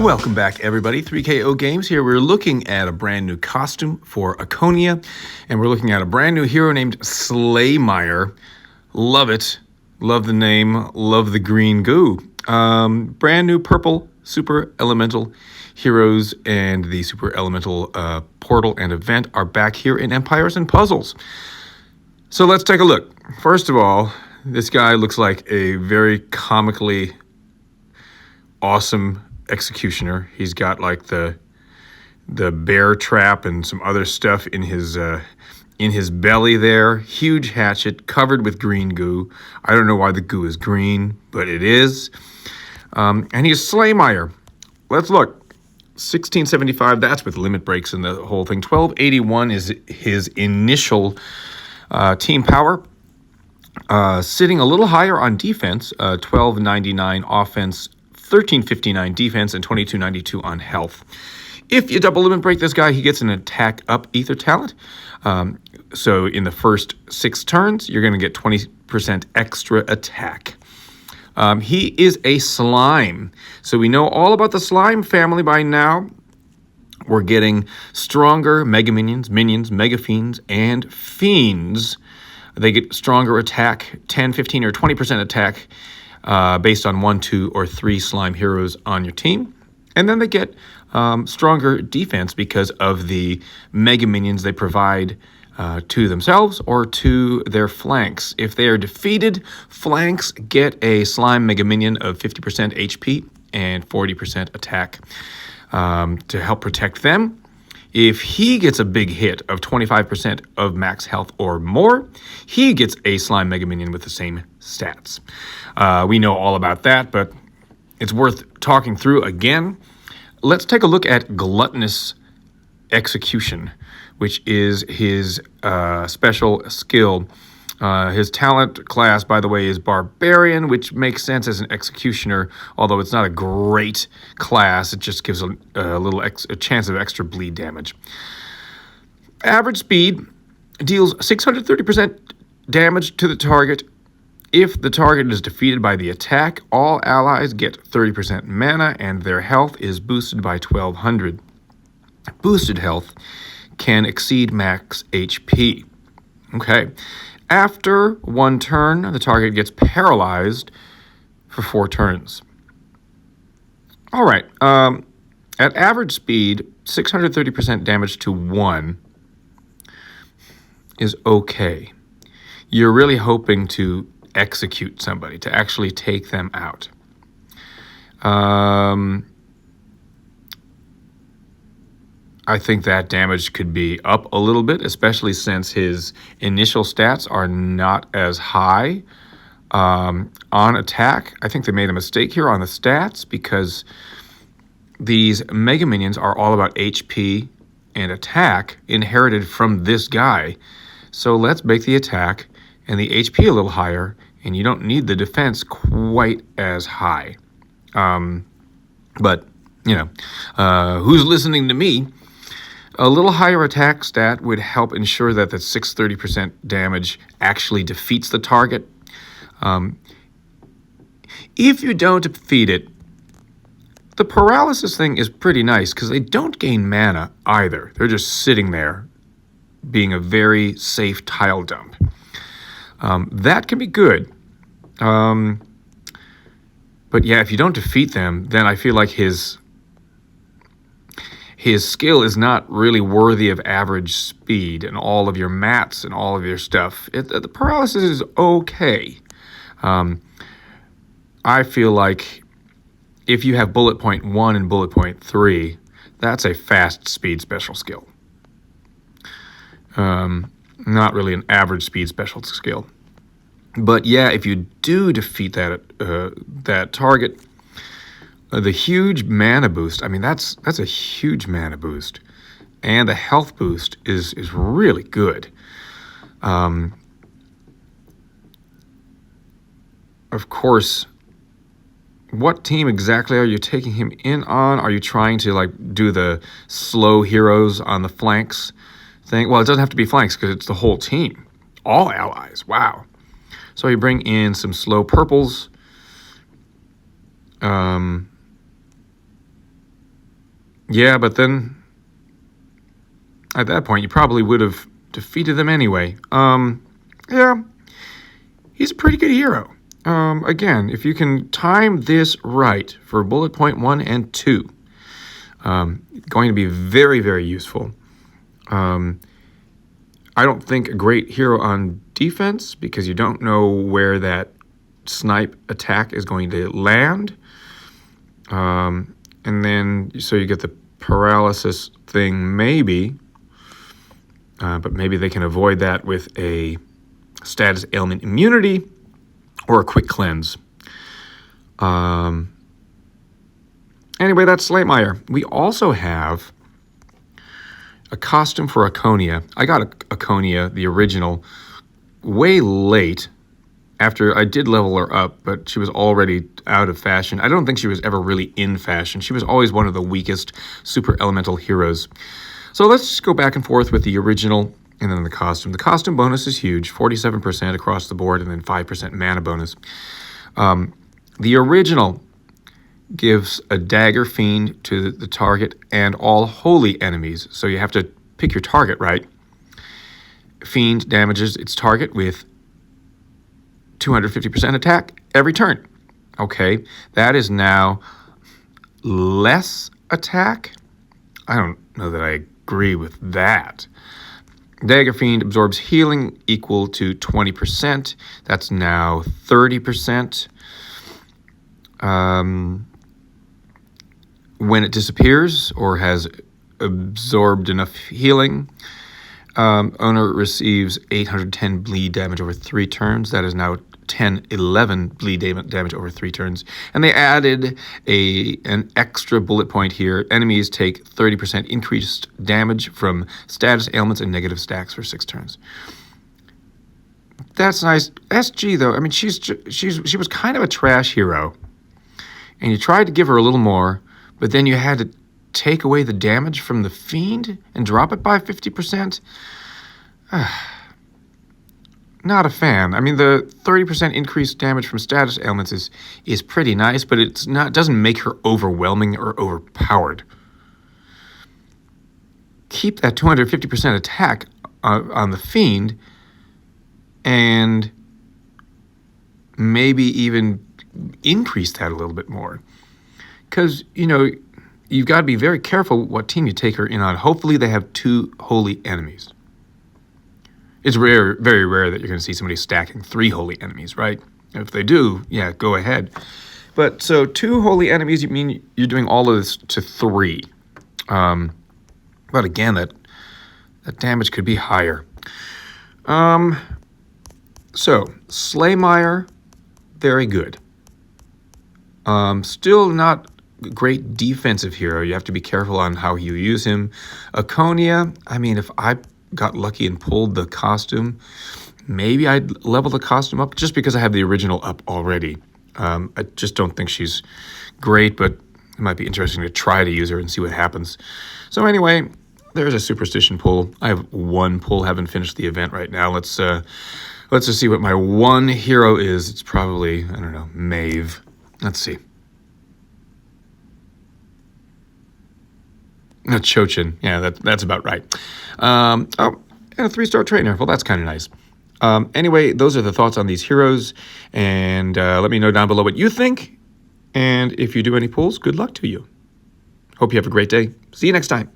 Welcome back, everybody. 3KO Games here. We're looking at a brand new costume for Aconia, and we're looking at a brand new hero named Slaymire. Love it. Love the name. Love the green goo. Brand new purple super elemental heroes and the super elemental portal and event are back here in Empires and Puzzles. So let's take a look. First of all, this guy looks like a very comically awesome executioner. He's got like the bear trap and some other stuff in his belly there. Huge hatchet covered with green goo. I don't know why the goo is green, but it is. And he's Slaymire. Let's look. 1675, that's with limit breaks and the whole thing. 1281 is his initial team power. Sitting a little higher on defense, 1299 offense, 1359 defense, and 2292 on health. If you double limit break this guy, he gets an attack up ether talent. So in the first 6 turns, you're going to get 20% extra attack. He is a slime. So we know all about the slime family by now. We're getting stronger Mega Minions, Mega Fiends, and Fiends. They get stronger attack, 10, 15, or 20% attack based on 1, 2, or 3 slime heroes on your team. And then they get stronger defense because of the Mega Minions they provide to themselves or to their flanks. If they are defeated, flanks get a slime Mega Minion of 50% HP and 40% attack to help protect them. If he gets a big hit of 25% of max health or more, he gets a slime Mega Minion with the same stats. We know all about that, but it's worth talking through again. Let's take a look at Gluttonous Execution, which is his special skill. His talent class, by the way, is Barbarian, which makes sense as an executioner, although it's not a great class. It just gives a chance of extra bleed damage. Average speed deals 630% damage to the target. If the target is defeated by the attack, all allies get 30% mana, and their health is boosted by 1200. Boosted health can exceed max HP. Okay. After 1 turn, the target gets paralyzed for 4 turns. All right. At average speed, 630% damage to 1 is okay. You're really hoping to execute somebody, to actually take them out. I think that damage could be up a little bit, especially since his initial stats are not as high on attack. I think they made a mistake here on the stats because these Mega Minions are all about HP and attack inherited from this guy. So let's make the attack and the HP a little higher, and you don't need the defense quite as high. But, you know, who's listening to me? A little higher attack stat would help ensure that the 630% damage actually defeats the target. If you don't defeat it, the paralysis thing is pretty nice because they don't gain mana either. They're just sitting there being a very safe tile dump. That can be good. But yeah, if you don't defeat them, then I feel like his skill is not really worthy of average speed and all of your mats and all of your stuff. The paralysis is okay. I feel like if you have bullet point 1 and bullet point 3, that's a fast speed special skill. Not really an average speed special skill. But yeah, if you do defeat that target, the huge mana boost, I mean, that's a huge mana boost. And the health boost is really good. Of course, what team exactly are you taking him in on? Are you trying to like do the slow heroes on the flanks thing? Well, it doesn't have to be flanks because it's the whole team. All allies, wow. So you bring in some slow purples. Yeah, but then at that point, you probably would have defeated them anyway. Yeah, he's a pretty good hero. Again, if you can time this right for bullet point 1 and 2, going to be very, very useful. I don't think a great hero on defense because you don't know where that snipe attack is going to land. And then, so you get the paralysis thing maybe, but maybe they can avoid that with a status ailment immunity or a quick cleanse. Anyway, that's Slaymire. We also have a costume for Aconia. I got Aconia, the original, way late after I did level her up, but she was already out of fashion. I don't think she was ever really in fashion. She was always one of the weakest super elemental heroes. So let's just go back and forth with the original and then the costume. The costume bonus is huge, 47% across the board, and then 5% mana bonus. The original gives a dagger fiend to the target and all holy enemies. So you have to pick your target right. Fiend damages its target with 250% attack every turn. Okay, that is now less attack. I don't know that I agree with that. Dagger Fiend absorbs healing equal to 20%. That's now 30%. When it disappears or has absorbed enough healing, owner receives 810 bleed damage over 3 turns. That is now 1011 bleed damage over 3 turns. And they added an extra bullet point here. Enemies take 30% increased damage from status ailments and negative stacks for 6 turns. That's nice. SG though, I mean, she was kind of a trash hero. And you tried to give her a little more, but then you had to take away the damage from the fiend and drop it by 50%. Not a fan. I mean, the 30% increased damage from status ailments is pretty nice, but it doesn't make her overwhelming or overpowered. Keep that 250% attack on the fiend, and maybe even increase that a little bit more. Because, you know, you've got to be very careful what team you take her in on. Hopefully they have 2 holy enemies. It's rare, very rare that you're going to see somebody stacking 3 holy enemies, right? If they do, yeah, go ahead. But so 2 holy enemies, you mean you're doing all of this to 3. But again, that damage could be higher. So Slaymire, very good. Still not a great defensive hero. You have to be careful on how you use him. Aconia, I mean, if I got lucky and pulled the costume, maybe I'd level the costume up just because I have the original up already. I just don't think she's great, but it might be interesting to try to use her and see what happens. So anyway, there's a superstition pull. I have 1 pull, haven't finished the event right now. Let's just see what my 1 hero is. It's probably, I don't know, Maeve. Let's see. No, Chochin. Yeah, that's about right. And a 3-star trainer. Well, that's kind of nice. Anyway, those are the thoughts on these heroes. And let me know down below what you think. And if you do any pulls, good luck to you. Hope you have a great day. See you next time.